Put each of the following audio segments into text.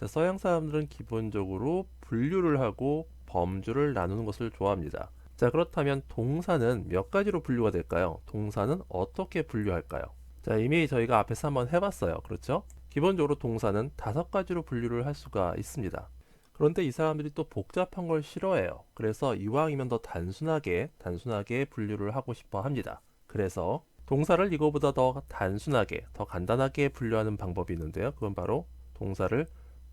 자, 서양 사람들은 기본적으로 분류를 하고 범주를 나누는 것을 좋아합니다. 자, 그렇다면 동사는 몇 가지로 분류가 될까요? 동사는 어떻게 분류할까요? 자, 이미 저희가 앞에서 한번 해봤어요. 그렇죠? 기본적으로 동사는 5가지로 분류를 할 수가 있습니다. 그런데 이 사람들이 또 복잡한 걸 싫어해요. 그래서 이왕이면 더 단순하게 분류를 하고 싶어 합니다. 그래서 동사를 이거보다 더 단순하게, 더 간단하게 분류하는 방법이 있는데요. 그건 바로 동사를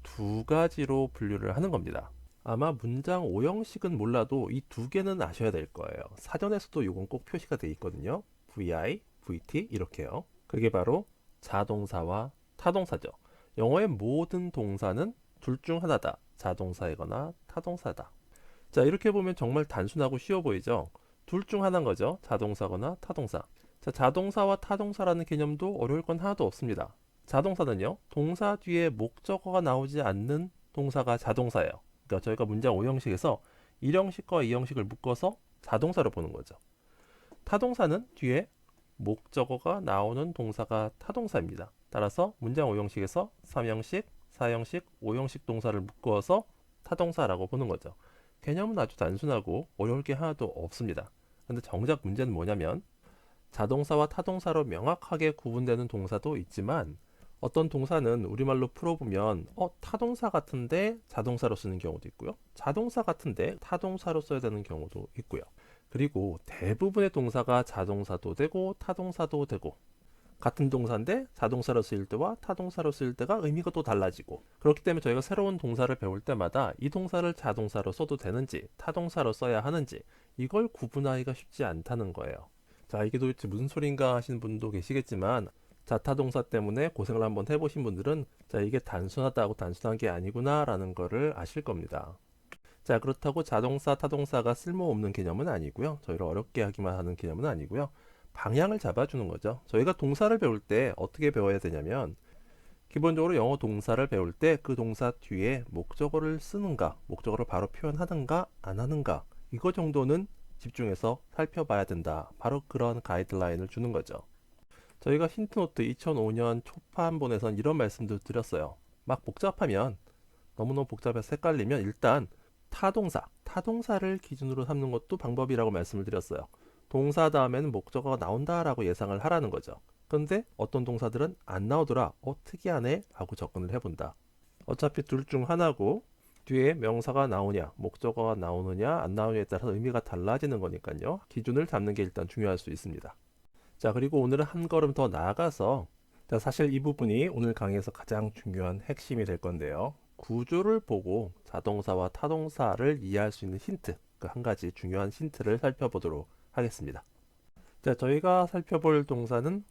2가지로 분류를 하는 겁니다. 아마 문장 오형식은 몰라도 이 2개는 아셔야 될 거예요. 사전에서도 이건 꼭 표시가 돼 있거든요. VI, VT 이렇게요. 그게 바로 자동사와 타동사죠. 영어의 모든 동사는 둘 중 하나다. 자동사이거나 타동사다. 자, 이렇게 보면 정말 단순하고 쉬워 보이죠? 둘 중 하나인 거죠. 자동사거나 타동사. 자, 자동사와 타동사라는 개념도 어려울 건 하나도 없습니다. 자동사는요, 동사 뒤에 목적어가 나오지 않는 동사가 자동사예요. 그러니까 저희가 문장 5형식에서 1형식과 2형식을 묶어서 자동사로 보는 거죠. 타동사는 뒤에 목적어가 나오는 동사가 타동사입니다. 따라서 문장 5형식에서 3형식, 4형식, 5형식 동사를 묶어서 타동사라고 보는 거죠. 개념은 아주 단순하고 어려울 게 하나도 없습니다. 근데 정작 문제는 뭐냐면 자동사와 타동사로 명확하게 구분되는 동사도 있지만 어떤 동사는 우리말로 풀어보면 타동사 같은데 자동사로 쓰는 경우도 있고요. 자동사 같은데 타동사로 써야 되는 경우도 있고요. 그리고 대부분의 동사가 자동사도 되고 타동사도 되고 같은 동사인데 자동사로 쓰일 때와 타동사로 쓰일 때가 의미가 또 달라지고 그렇기 때문에 저희가 새로운 동사를 배울 때마다 이 동사를 자동사로 써도 되는지 타동사로 써야 하는지 이걸 구분하기가 쉽지 않다는 거예요. 자, 이게 도대체 무슨 소린가 하시는 분도 계시겠지만 자타동사 때문에 고생을 한번 해보신 분들은 자, 이게 단순하다고 단순한 게 아니구나 라는 거를 아실 겁니다. 자, 그렇다고 자동사, 타동사가 쓸모없는 개념은 아니고요. 저희를 어렵게 하기만 하는 개념은 아니고요. 방향을 잡아주는 거죠. 저희가 동사를 배울 때 어떻게 배워야 되냐면 기본적으로 영어 동사를 배울 때 그 동사 뒤에 목적어를 쓰는가, 목적어를 바로 표현하는가, 안 하는가 이거 정도는 집중해서 살펴봐야 된다. 바로 그런 가이드라인을 주는 거죠. 저희가 힌트노트 2005년 초판본에선 이런 말씀도 드렸어요. 막 복잡하면 너무너무 복잡해서 헷갈리면 일단 타동사를 기준으로 삼는 것도 방법이라고 말씀을 드렸어요. 동사 다음에는 목적어가 나온다라고 예상을 하라는 거죠. 그런데 어떤 동사들은 안 나오더라. 특이하네 하고 접근을 해본다. 어차피 둘 중 하나고 뒤에 명사가 나오냐 목적어가 나오느냐 안 나오느냐에 따라서 의미가 달라지는 거니까요. 기준을 잡는 게 일단 중요할 수 있습니다. 자, 그리고 오늘은 한 걸음 더 나아가서 자, 사실 이 부분이 오늘 강의에서 가장 중요한 핵심이 될 건데요. 구조를 보고 자동사와 타동사를 이해할 수 있는 힌트, 그 한 가지 중요한 힌트를 살펴보도록 하겠습니다. 자, 저희가 살펴볼 동사는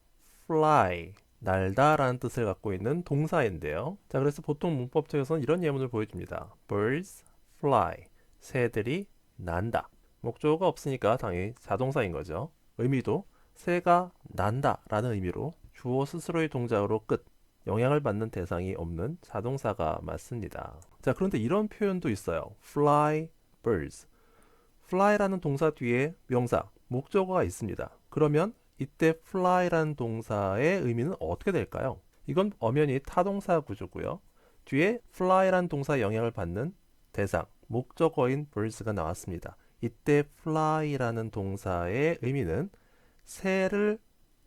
fly, 날다라는 뜻을 갖고 있는 동사인데요. 자, 그래서 보통 문법책에서는 이런 예문을 보여줍니다. Birds fly, 새들이 난다. 목적어가 없으니까 당연히 자동사인 거죠. 의미도 새가 난다라는 의미로 주어 스스로의 동작으로 끝, 영향을 받는 대상이 없는 자동사가 맞습니다. 자, 그런데 이런 표현도 있어요. fly birds. fly라는 동사 뒤에 명사, 목적어가 있습니다. 그러면 이때 fly라는 동사의 의미는 어떻게 될까요? 이건 엄연히 타동사 구조고요. 뒤에 fly라는 동사의 영향을 받는 대상, 목적어인 birds가 나왔습니다. 이때 fly라는 동사의 의미는 새를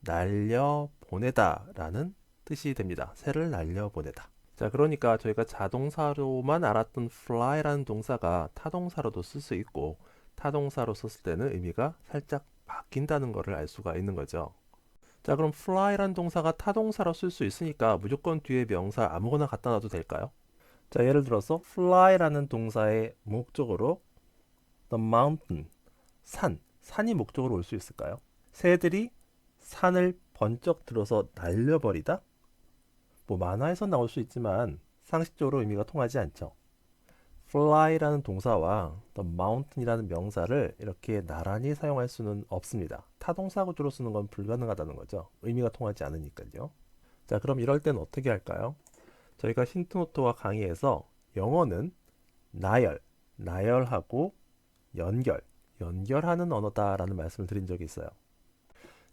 날려보내다 라는 뜻이 됩니다. 새를 날려보내다. 자, 그러니까 저희가 자동사로만 알았던 fly라는 동사가 타동사로도 쓸 수 있고 타동사로 썼을 때는 의미가 살짝 바뀐다는 것을 알 수가 있는 거죠. 자, 그럼 fly라는 동사가 타동사로 쓸 수 있으니까 무조건 뒤에 명사 아무거나 갖다 놔도 될까요? 자, 예를 들어서 fly라는 동사의 목적으로 the mountain, 산이 목적으로 올 수 있을까요? 새들이 산을 번쩍 들어서 날려버리다? 뭐 만화에서 나올 수 있지만 상식적으로 의미가 통하지 않죠. fly라는 동사와 the mountain이라는 명사를 이렇게 나란히 사용할 수는 없습니다. 타동사 구조로 쓰는 건 불가능하다는 거죠. 의미가 통하지 않으니까요. 자, 그럼 이럴 땐 어떻게 할까요? 저희가 힌트노트와 강의에서 영어는 나열하고 연결하는 언어다라는 말씀을 드린 적이 있어요.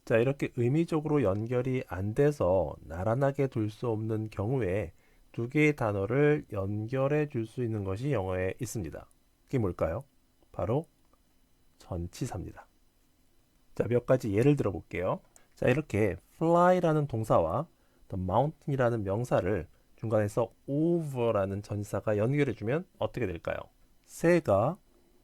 자, 이렇게 의미적으로 연결이 안 돼서 나란하게 둘 수 없는 경우에 두 개의 단어를 연결해 줄 수 있는 것이 영어에 있습니다. 그게 뭘까요? 바로 전치사입니다. 자, 몇 가지 예를 들어 볼게요. 자, 이렇게 fly라는 동사와 the mountain이라는 명사를 중간에서 over라는 전치사가 연결해 주면 어떻게 될까요? 새가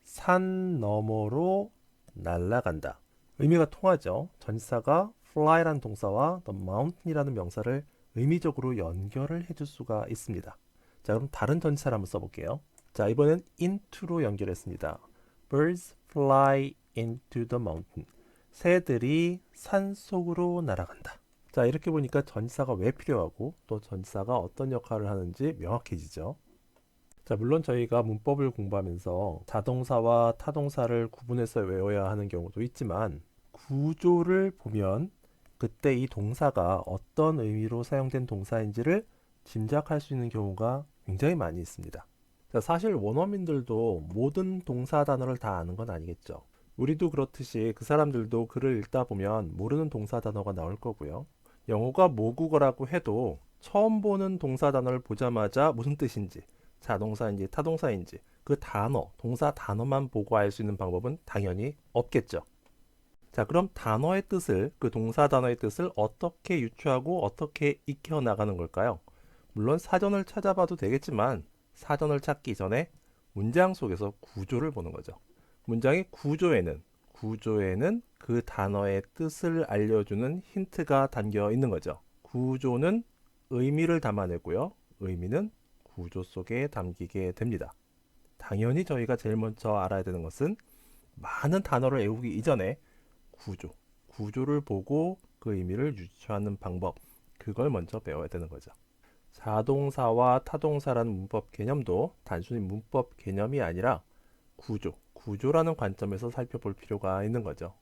산 너머로 날아간다. 의미가 통하죠. 전치사가 fly라는 동사와 the mountain이라는 명사를 의미적으로 연결을 해줄 수가 있습니다. 자, 그럼 다른 전치사를 한번 써볼게요. 자, 이번엔 into로 연결했습니다. Birds fly into the mountain. 새들이 산 속으로 날아간다. 자, 이렇게 보니까 전치사가 왜 필요하고 또 전치사가 어떤 역할을 하는지 명확해지죠. 자, 물론 저희가 문법을 공부하면서 자동사와 타동사를 구분해서 외워야 하는 경우도 있지만 구조를 보면 그때 이 동사가 어떤 의미로 사용된 동사인지를 짐작할 수 있는 경우가 굉장히 많이 있습니다. 자, 사실 원어민들도 모든 동사 단어를 다 아는 건 아니겠죠. 우리도 그렇듯이 그 사람들도 글을 읽다 보면 모르는 동사 단어가 나올 거고요. 영어가 모국어라고 해도 처음 보는 동사 단어를 보자마자 무슨 뜻인지, 자동사인지 타동사인지 그 단어, 동사 단어만 보고 알 수 있는 방법은 당연히 없겠죠. 자, 그럼 단어의 뜻을, 그 동사 단어의 뜻을 어떻게 유추하고 어떻게 익혀 나가는 걸까요? 물론 사전을 찾아봐도 되겠지만 사전을 찾기 전에 문장 속에서 구조를 보는 거죠. 문장의 구조에는 그 단어의 뜻을 알려주는 힌트가 담겨 있는 거죠. 구조는 의미를 담아내고요. 의미는 구조 속에 담기게 됩니다. 당연히 저희가 제일 먼저 알아야 되는 것은 많은 단어를 외우기 이전에 구조를 보고 그 의미를 유추하는 방법, 그걸 먼저 배워야 되는 거죠. 자동사와 타동사라는 문법 개념도 단순히 문법 개념이 아니라 구조라는 관점에서 살펴볼 필요가 있는 거죠.